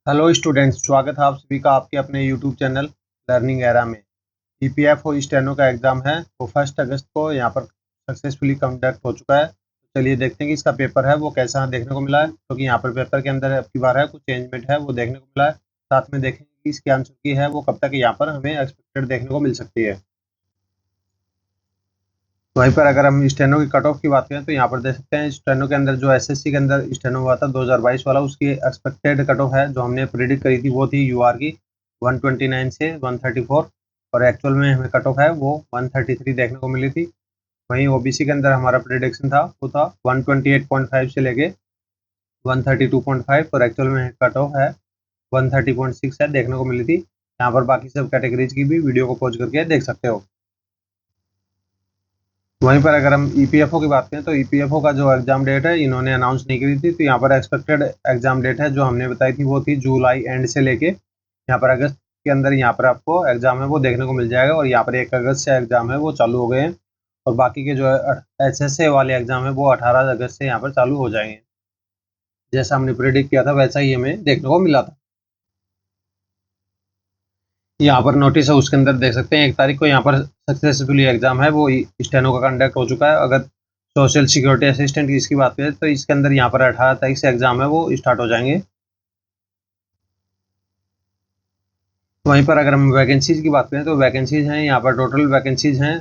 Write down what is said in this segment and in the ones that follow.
Hello students, स्वागत है आप सभी का आपके अपने यूट्यूब चैनल लर्निंग एरा में। ईपीएफओ स्टेनो का एग्ज़ाम है वो 1 अगस्त को यहाँ पर सक्सेसफुली कंडक्ट हो चुका है। तो चलिए देखते हैं कि इसका पेपर है वो कैसा देखने को मिला है, क्योंकि यहाँ पर पेपर के अंदर अब की बार है कुछ चेंजमेंट है वो देखने को मिला है। साथ में देखेंगे कि इसके आंसर की है वो कब तक यहाँ पर हमें एक्सपेक्टेड देखने को मिल सकती है। वहीं पर अगर हम स्टेनो की कट ऑफ की बात करें तो यहाँ पर देख सकते हैं स्टेनो के अंदर जो एसएससी के अंदर स्टेनो हुआ था 2022 वाला, उसकी एक्सपेक्टेड कट ऑफ है जो हमने प्रिडिक्ट करी थी वो थी यूआर की 129 से 134, और एक्चुअल में हमें कट ऑफ है वो 133 देखने को मिली थी। वहीं ओबीसी के अंदर हमारा प्रिडिक्शन था वो था 128.5 से लेके 132.5, और एक्चुअल में कट ऑफ है 130.6 है देखने को मिली थी। यहाँ पर बाकी सब कैटेगरीज की भी वीडियो को पॉज करके देख सकते हो। वहीं पर अगर हम ईपीएफओ की बात करें तो ईपीएफओ का जो एग्जाम डेट है इन्होंने अनाउंस नहीं करी थी, तो यहाँ पर एक्सपेक्टेड एग्जाम डेट है जो हमने बताई थी वो थी जुलाई एंड से लेके यहाँ पर अगस्त के अंदर यहाँ पर आपको एग्जाम है वो देखने को मिल जाएगा, और यहाँ पर 1 अगस्त से एग्जाम है वो चालू हो गए हैं, और बाकी के जो एचएसए वाले एग्जाम है वो 18 अगस्त से यहाँ पर चालू हो जाएंगे। जैसा हमने प्रिडिक्ट किया था वैसा ही हमें देखने को मिला था। यहाँ पर नोटिस है उसके अंदर देख सकते हैं 1 तारीख को यहाँ पर सक्सेसफुली एग्जाम है वो स्टेनो का कंडक्ट हो चुका है। अगर सोशल सिक्योरिटी असिस्टेंट की इसकी बात करें तो इसके अंदर यहाँ पर 18 तारीख से एग्जाम है वो स्टार्ट हो जाएंगे। वहीं पर अगर हम वैकेंसीज की बात करें तो वैकेंसीज हैं यहाँ पर टोटल वैकेंसीज हैं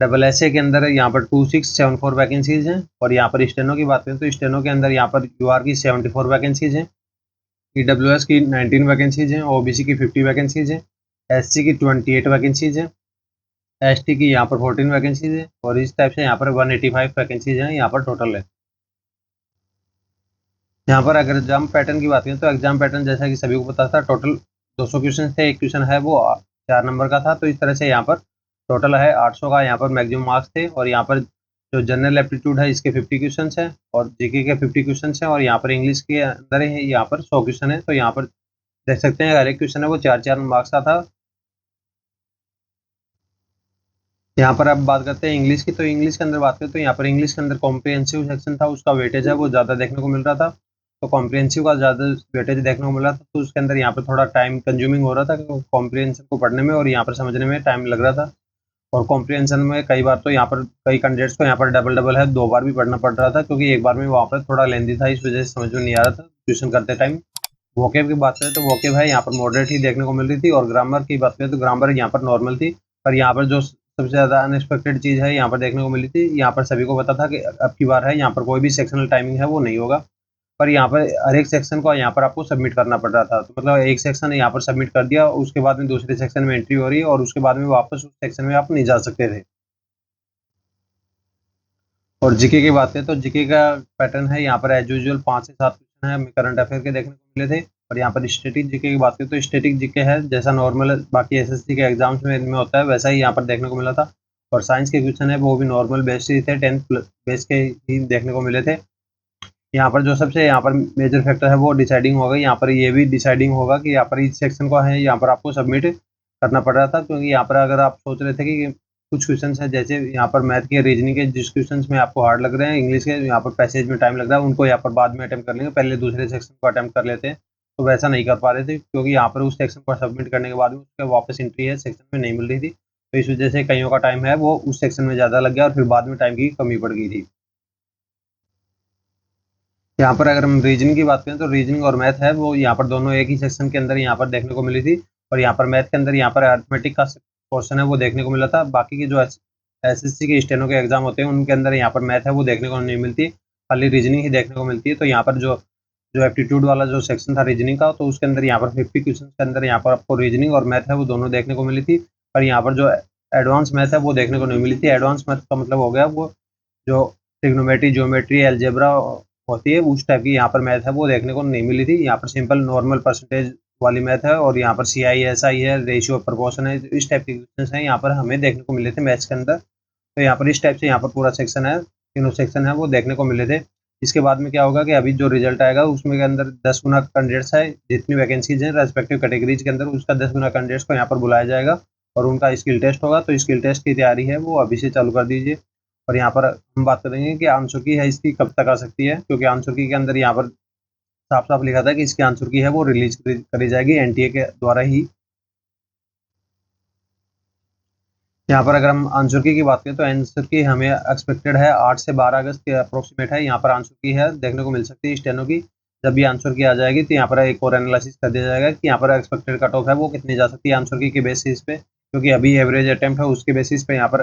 डबल एस ए के अंदर यहाँ पर 2674 वैकेंसीज हैं, और यहाँ पर स्टेनो की बात करें तो स्टेनो के अंदर यहाँ पर यूआर की 74 वैकेंसीज हैं, ईडब्ल्यूएस की 19 वैकेंसीज हैं, ओबीसी की 50 वैकेंसीज हैं, एससी की 28 वैकेंसीज हैं, एसटी की यहाँ पर 14 वैकेंसीज है, और इस टाइप से यहाँ पर 185 वैकेंसीज हैं यहाँ पर टोटल है। यहाँ पर अगर एग्जाम पैटर्न की बात करें तो एग्जाम पैटर्न जैसा कि सभी को पता था, टोटल 200 क्वेश्चन थे, एक क्वेश्चन है वो 4 नंबर का था, तो इस तरह से यहाँ पर टोटल है 800 का यहाँ पर मैक्सिमम मार्क्स थे, और यहाँ पर जो जनरल एप्टीट्यूड है इसके 50 क्वेश्चन हैं, और जीके के 50 क्वेश्चन हैं, और यहाँ पर इंग्लिश के अंदर है यहाँ पर 100 क्वेश्चन है। तो यहाँ पर देख सकते हैं हर एक क्वेश्चन है वो 4-4 मार्क्स का था। यहाँ पर अब बात करते हैं इंग्लिश की, तो इंग्लिश के अंदर बात करें तो यहाँ पर इंग्लिश के अंदर कॉम्प्रिहेंसिव सेक्शन था, उसका वेटेज है वो ज़्यादा देखने को मिल रहा था। तो कॉम्प्रिहेंसिव का ज़्यादा वेटेज देखने को मिल रहा था, तो उसके अंदर यहाँ पर थोड़ा टाइम कंज्यूमिंग हो रहा था कॉम्प्रिहेंशन को पढ़ने में, और यहाँ पर समझने में टाइम लग रहा था। और कॉम्प्रिहेंशन में कई बार तो यहाँ पर कई कैंडिडेट्स को यहाँ पर डबल डबल है 2 बार भी पढ़ना पड़ रहा था, क्योंकि एक बार में वहाँ पर थोड़ा लेंदी था, इस वजह से समझ में नहीं आ रहा था ट्यूशन करते टाइम। वोकेब की बात करें तो वोकेब है यहाँ पर मॉडरेट ही देखने को मिल रही थी, और ग्रामर की बात करें तो ग्रामर यहाँ पर नॉर्मल थी। पर यहाँ पर जो सबसे ज़्यादा अनएक्सपेक्टेड चीज़ है यहाँ पर देखने को मिली थी, यहाँ पर सभी को पता था कि अब की बार है यहाँ पर कोई भी सेक्शनल टाइमिंग है वो नहीं होगा, पर यहाँ पर हर एक सेक्शन को यहाँ पर आपको सबमिट करना पड़ रहा था। तो मतलब एक सेक्शन यहाँ पर सबमिट कर दिया, उसके बाद में दूसरे सेक्शन में एंट्री हो रही है, और उसके बाद में वापस उस सेक्शन में आप नहीं जा सकते थे। और जीके की बात करें तो जीके का पैटर्न है यहाँ पर एज यूजुअल 5 से 7 क्वेश्चन है हमें करंट अफेयर के देखने को मिले थे। और यहाँ पर स्टैटिक जीके की बात करें तो स्टैटिक जीके है जैसा नॉर्मल बाकी एसएससी के एग्जाम्स में होता है वैसा ही यहाँ पर देखने को मिला था। और साइंस के क्वेश्चन है वो भी नॉर्मल बेस्ड ही थे, 10th बेस के ही देखने को मिले थे। यहाँ पर जो सबसे यहाँ पर मेजर फैक्टर है वो डिसाइडिंग होगा, यहाँ पर ये भी डिसाइडिंग होगा कि यहाँ पर इस सेक्शन को है यहाँ पर आपको सबमिट करना पड़ रहा था, क्योंकि यहाँ पर अगर आप सोच रहे थे कि कुछ क्वेश्चन है जैसे यहाँ पर मैथ के रीजनिंग के जिस क्वेश्चन में आपको हार्ड लग रहे हैं, इंग्लिश के यहाँ पर पैसेज में टाइम लग रहा है, उनको यहाँ पर बाद में अटैम्प्ट कर लेंगे, पहले दूसरे सेक्शन को अटैम्प्ट कर लेते हैं। तो वैसा नहीं कर पा रहे थे, क्योंकि यहाँ पर उस सेक्शन को सबमिट करने के बाद उसके वापस एंट्री है सेक्शन में नहीं मिल रही थी, तो इस वजह से कईयों का टाइम है वो उस सेक्शन में ज़्यादा लग गया, और फिर बाद में टाइम की कमी पड़ गई थी। यहाँ पर अगर हम रीजनिंग की बात करें तो रीजनिंग और मैथ है वो यहाँ पर दोनों एक ही सेक्शन के अंदर यहाँ पर देखने को मिली थी, और यहाँ पर मैथ के अंदर यहाँ पर अरिथमेटिक का पोर्शन है वो देखने को मिला था। बाकी के जो एसएससी के स्टेनो के एग्जाम होते हैं उनके अंदर यहाँ पर मैथ है वो देखने को नहीं मिलती, खाली रीजनिंग ही देखने को मिलती है। तो यहाँ पर जो जो एप्टीट्यूड वाला जो सेक्शन था रीजनिंग का, तो उसके अंदर यहाँ पर 50 क्वेश्चन के अंदर यहाँ पर आपको रीजनिंग और मैथ है वो दोनों देखने को मिली थी। पर यहाँ पर जो एडवांस मैथ है वो देखने को नहीं मिली थी। एडवांस मैथ का मतलब हो गया वो जो ट्रिग्नोमेट्री, ज्योमेट्री, अलजेब्रा होती है उस टाइप की यहाँ पर मैथ है वो देखने को नहीं मिली थी। यहाँ पर सिंपल नॉर्मल परसेंटेज वाली मैथ है, और यहाँ पर सीआई एसआई है, रेशियो प्रपोर्शन है, इस टाइप के क्वेश्चन हैं यहाँ पर हमें देखने को मिले थे मैथ्स के अंदर। तो यहाँ पर इस टाइप से यहाँ पर पूरा सेक्शन है, तीनों सेक्शन है वो देखने को मिले थे। इसके बाद में क्या होगा कि अभी जो रिजल्ट आएगा उसमें के अंदर 10 गुना कैंडिडेट्स है, जितनी वैकेंसीज हैं रेस्पेक्टिव कैटेगरीज के अंदर उसका 10 गुना कैंडिडेट्स को यहाँ पर बुलाया जाएगा, और उनका स्किल टेस्ट होगा। तो स्किल टेस्ट की तैयारी है वो अभी से चालू कर दीजिए। और यहाँ पर हम बात करेंगे कि आंसर की है इसकी कब तक आ सकती है, क्योंकि आंसर की के अंदर यहाँ पर साफ साफ लिखा था कि इसके आंसर की है वो रिलीज करी जाएगी एनटीए के द्वारा ही। यहाँ पर अगर हम आंसर की बात करें तो आंसर की हमें एक्सपेक्टेड है 8 से 12 अगस्त के अप्रोक्सीमेट है। यहाँ पर आंसर की है देखने को मिल सकती है स्टेनो की। जब भी आंसर की आ जाएगी तो यहाँ पर एक और एनालिसिस कर दिया जाएगा कि यहाँ पर एक्सपेक्टेड कट ऑफ है वो कितनी जा सकती है आंसर की के बेसिस पे, क्योंकि अभी एवरेज अटेम्प्ट है उसके बेसिस पे यहाँ पर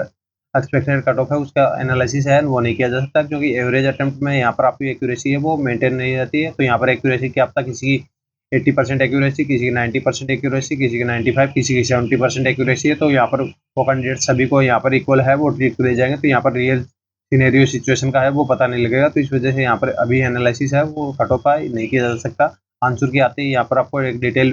एक्सपेक्टेड कट ऑफ है उसका एनालिसिस है वो नहीं किया जा सकता, क्योंकि एवरेज अटेम्प्ट में यहाँ पर आपकी एक्यूरेसी है वो मेंटेन नहीं रहती है। तो यहाँ पर एक्यूरेसी क्या पता किसी की 80% एक्यूरेसी, किसी की 90% एक्यूरेसी, किसी की 95, किसी की 70% एक्यूरेसी है। तो यहाँ पर वो कैंडिडेट सभी को यहाँ पर इक्वल है वो ट्रीट करे जाएंगे। तो यहाँ पर रियल सिनेरियो सिचुएशन का है वो पता नहीं लगेगा। तो इस वजह से यहाँ पर अभी एनालिसिस है वो कट ऑफ का नहीं किया जा सकता। आंसर की आते ही यहाँ पर आपको एक डिटेल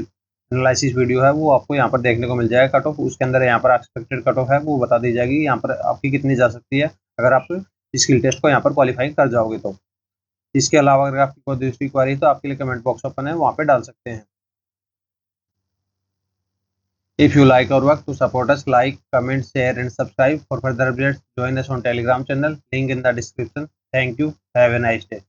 एनालिसिस वीडियो है वो आपको यहाँ पर देखने को मिल जाएगा कट ऑफ। उसके अंदर यहाँ पर एक्सपेक्टेड कट ऑफ है वो बता दी जाएगी यहाँ पर आपकी कितनी जा सकती है अगर आप स्किल टेस्ट को यहाँ पर क्वालिफाई कर जाओगे तो। इसके अलावा अगर आपकी कोई दूसरी क्वारी है तो आपके लिए कमेंट बॉक्स ओपन है वहाँ पे डाल सकते हैं। If you like our work, to support us, like, comment, share and subscribe. For further updates, join us on Telegram channel, link in the description. Thank you. Have a nice day.